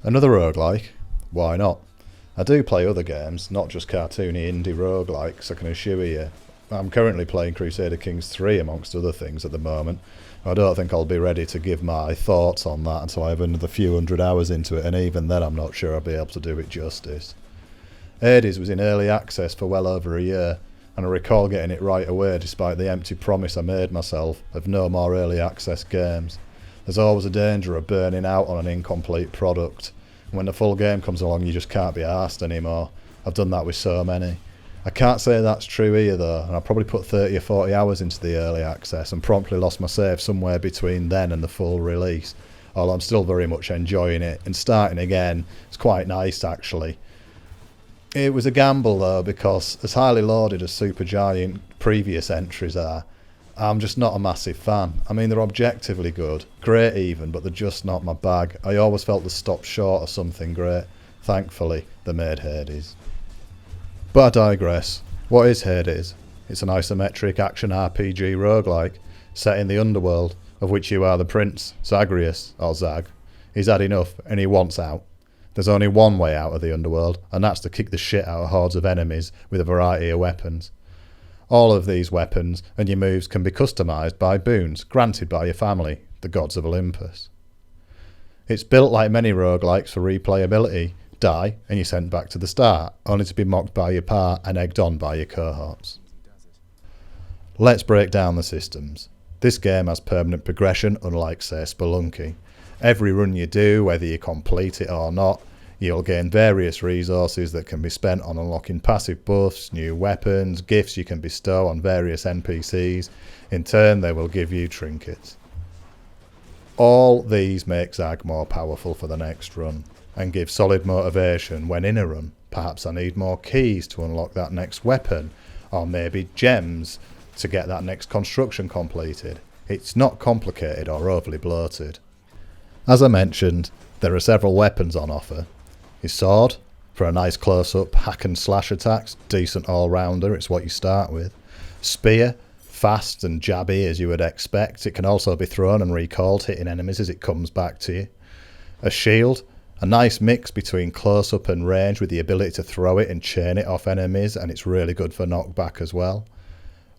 Another roguelike? Why not? I do play other games, not just cartoony indie roguelikes, I can assure you. I'm currently playing Crusader Kings 3 amongst other things at the moment. I don't think I'll be ready to give my thoughts on that until I have another few hundred hours into it, and even then I'm not sure I'll be able to do it justice. Hades was in early access for well over a year, and I recall getting it right away despite the empty promise I made myself of no more early access games. There's always a danger of burning out on an incomplete product. And when the full game comes along, you just can't be arsed anymore. I've done that with so many. I can't say that's true either though, and I probably put 30 or 40 hours into the early access and promptly lost my save somewhere between then and the full release. Although I'm still very much enjoying it, and starting again is quite nice actually. It was a gamble though, because as highly lauded as Supergiant previous entries are, I'm just not a massive fan. I mean, they're objectively good, great even, but they're just not my bag. I always felt they stopped short of something great. Thankfully, they made Hades. But I digress. What is Hades? It's an isometric action RPG roguelike, set in the underworld, of which you are the prince, Zagreus, or Zag. He's had enough, and he wants out. There's only one way out of the underworld, and that's to kick the shit out of hordes of enemies with a variety of weapons. All of these weapons and your moves can be customised by boons granted by your family, the gods of Olympus. It's built like many roguelikes for replayability. Die and you're sent back to the start, only to be mocked by your part and egged on by your cohorts. Let's break down the systems. This game has permanent progression, unlike say Spelunky. Every run you do, whether you complete it or not, you'll gain various resources that can be spent on unlocking passive buffs, new weapons, gifts you can bestow on various NPCs. In turn, they will give you trinkets. All these make Zag more powerful for the next run, and give solid motivation when in a run. Perhaps I need more keys to unlock that next weapon, or maybe gems to get that next construction completed. It's not complicated or overly bloated. As I mentioned, there are several weapons on offer. Your sword, for a nice close-up hack and slash attacks, decent all-rounder, it's what you start with. Spear, fast and jabby as you would expect. It can also be thrown and recalled, hitting enemies as it comes back to you. A shield, a nice mix between close-up and range with the ability to throw it and chain it off enemies, and it's really good for knockback as well.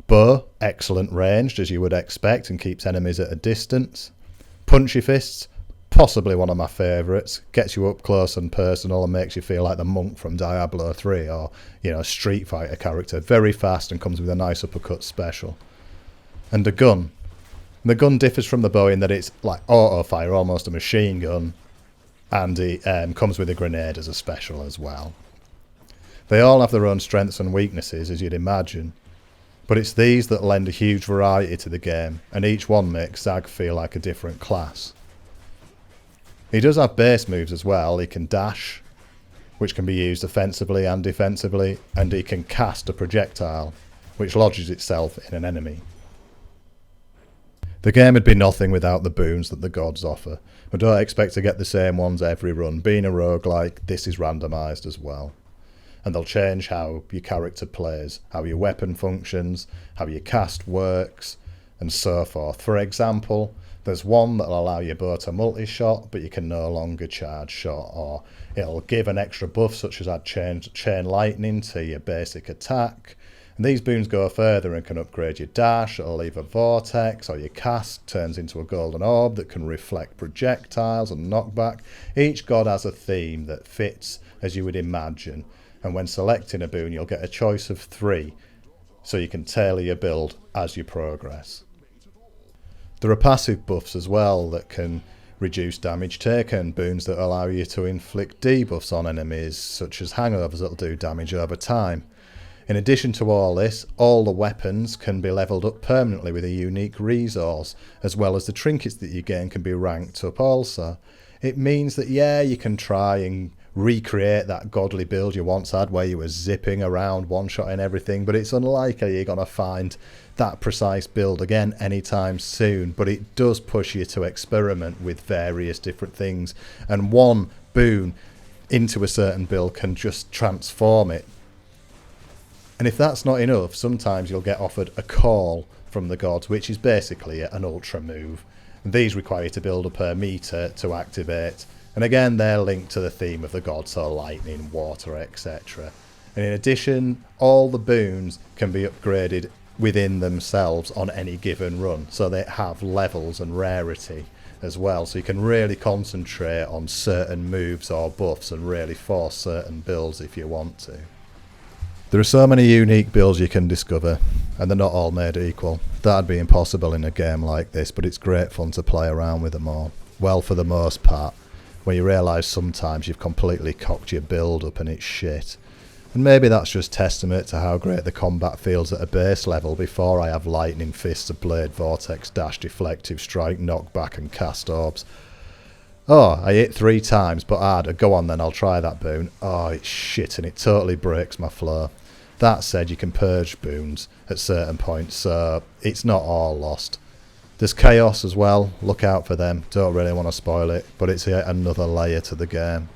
Bow, excellent ranged as you would expect and keeps enemies at a distance. Punchy fists, possibly one of my favourites, gets you up close and personal and makes you feel like the monk from Diablo 3 or, Street Fighter character. Very fast and comes with a nice uppercut special. And a gun. The gun differs from the bow in that it's like auto-fire, almost a machine gun, and it comes with a grenade as a special as well. They all have their own strengths and weaknesses, as you'd imagine, but it's these that lend a huge variety to the game, and each one makes Zag feel like a different class. He does have base moves as well. He can dash, which can be used offensively and defensively, and he can cast a projectile, which lodges itself in an enemy. The game would be nothing without the boons that the gods offer, but don't expect to get the same ones every run. Being a roguelike, this is randomised as well. And they'll change how your character plays, how your weapon functions, how your cast works, and so forth. For example, there's one that'll allow your bow to multi-shot, but you can no longer charge shot, or it'll give an extra buff such as add chain lightning to your basic attack. And these boons go further and can upgrade your dash, it'll leave a vortex, or your cast turns into a golden orb that can reflect projectiles and knockback. Each god has a theme that fits as you would imagine, and when selecting a boon you'll get a choice of 3, so you can tailor your build as you progress. There are passive buffs as well that can reduce damage taken, boons that allow you to inflict debuffs on enemies, such as hangovers that'll do damage over time. In addition to all this, all the weapons can be levelled up permanently with a unique resource, as well as the trinkets that you gain can be ranked up also. It means that you can try and recreate that godly build you once had where you were zipping around one-shotting everything, but it's unlikely you're going to find that precise build again anytime soon. But it does push you to experiment with various different things, and one boon into a certain build can just transform it. And if that's not enough, sometimes you'll get offered a call from the gods, which is basically an ultra move. And these require you to build up a meter to activate, And again, they're linked to the theme of the gods, so lightning, water, etc. And in addition, all the boons can be upgraded within themselves on any given run, so they have levels and rarity as well, so you can really concentrate on certain moves or buffs and really force certain builds if you want to. There are so many unique builds you can discover, and they're not all made equal. That'd be impossible in a game like this, but it's great fun to play around with them all. Well, for the most part, when you realise sometimes you've completely cocked your build up and it's shit. And maybe that's just testament to how great the combat feels at a base level before I have lightning fists, a blade, vortex, dash, deflective, strike, knockback and cast orbs. Oh, I hit 3 times, but harder. Go on then, I'll try that boon. Oh, it's shit and it totally breaks my flow. That said, you can purge boons at certain points, so it's not all lost. There's chaos as well, look out for them. Don't really want to spoil it, but it's yet another layer to the game.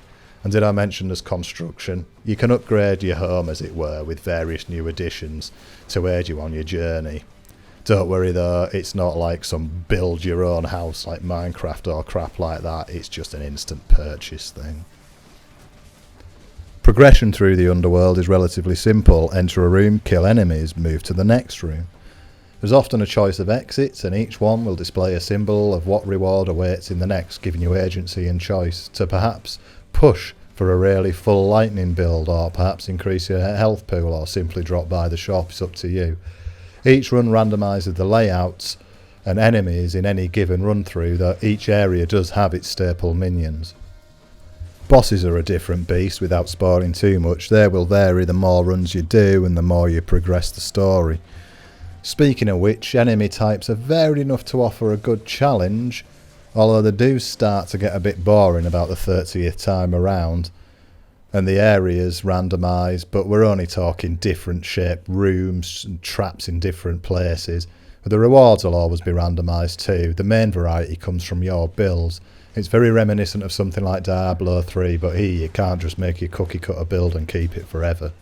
And did I mention there's construction? You can upgrade your home, as it were, with various new additions to aid you on your journey. Don't worry though, it's not like some build your own house like Minecraft or crap like that, it's just an instant purchase thing. Progression through the underworld is relatively simple. Enter a room, kill enemies, move to the next room. There's often a choice of exits, and each one will display a symbol of what reward awaits in the next, giving you agency and choice to perhaps push for a really full lightning build, or perhaps increase your health pool, or simply drop by the shop. It's up to you. Each run randomises the layouts and enemies in any given run through, though each area does have its staple minions. Bosses are a different beast without spoiling too much. They will vary the more runs you do and the more you progress the story. Speaking of which, enemy types are varied enough to offer a good challenge, although they do start to get a bit boring about the 30th time around, and the areas randomised, but we're only talking different shaped rooms and traps in different places. But the rewards will always be randomised too. The main variety comes from your builds. It's very reminiscent of something like Diablo 3, but here you can't just make your cookie cutter build and keep it forever.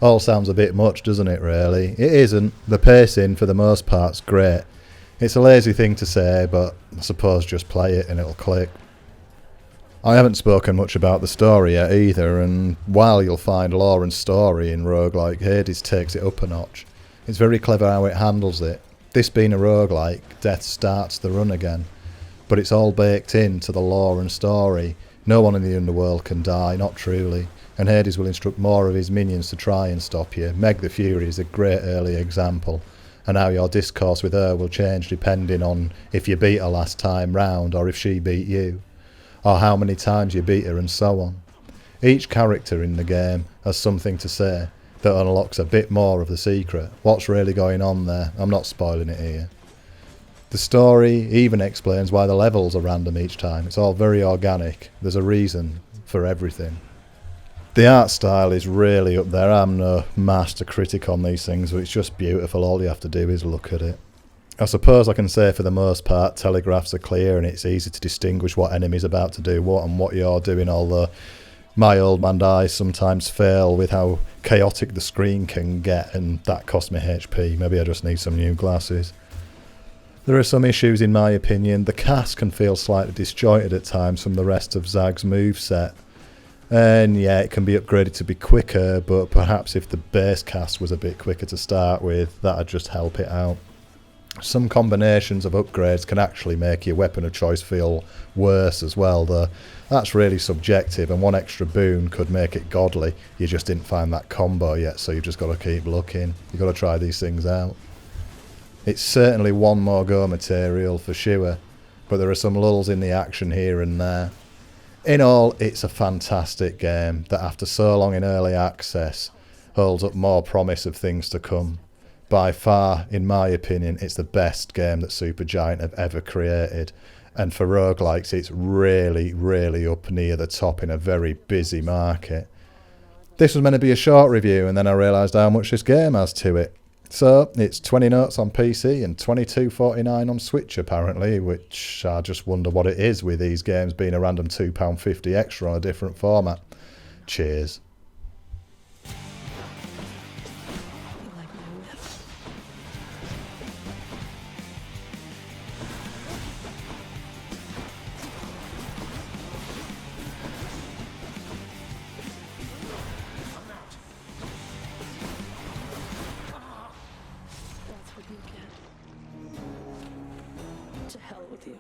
All sounds a bit much, doesn't it really? It isn't. The pacing for the most part's great. It's a lazy thing to say, but I suppose just play it and it'll click. I haven't spoken much about the story yet either, and while you'll find lore and story in roguelike, Hades takes it up a notch. It's very clever how it handles it. This being a roguelike, death starts the run again, but it's all baked into the lore and story. No one in the underworld can die, not truly, and Hades will instruct more of his minions to try and stop you. Meg the Fury is a great early example, and how your discourse with her will change depending on if you beat her last time round or if she beat you, or how many times you beat her and so on. Each character in the game has something to say that unlocks a bit more of the secret. What's really going on there? I'm not spoiling it here. The story even explains why the levels are random each time. It's all very organic. There's a reason for everything. The art style is really up there. I'm no master critic on these things, but it's just beautiful. All you have to do is look at it. I suppose I can say for the most part telegraphs are clear and it's easy to distinguish what enemy's about to do what and what you're doing, although my old man eyes sometimes fail with how chaotic the screen can get, and that costs me HP. Maybe I just need some new glasses. There are some issues in my opinion. The cast can feel slightly disjointed at times from the rest of Zag's moveset. And yeah, it can be upgraded to be quicker, but perhaps if the base cast was a bit quicker to start with, that'd just help it out. Some combinations of upgrades can actually make your weapon of choice feel worse as well, though that's really subjective, and one extra boon could make it godly. You just didn't find that combo yet, so you've just got to keep looking. You've got to try these things out. It's certainly one more go material for sure, but there are some lulls in the action here and there. In all, it's a fantastic game that after so long in early access holds up more promise of things to come. By far, in my opinion, it's the best game that Supergiant have ever created, and for roguelikes it's really, really up near the top in a very busy market. This was meant to be a short review, and then I realised how much this game has to it. So, it's 20 notes on PC and $22.49 on Switch apparently, which I just wonder what it is with these games being a random £2.50 extra on a different format. Cheers. To hell with you.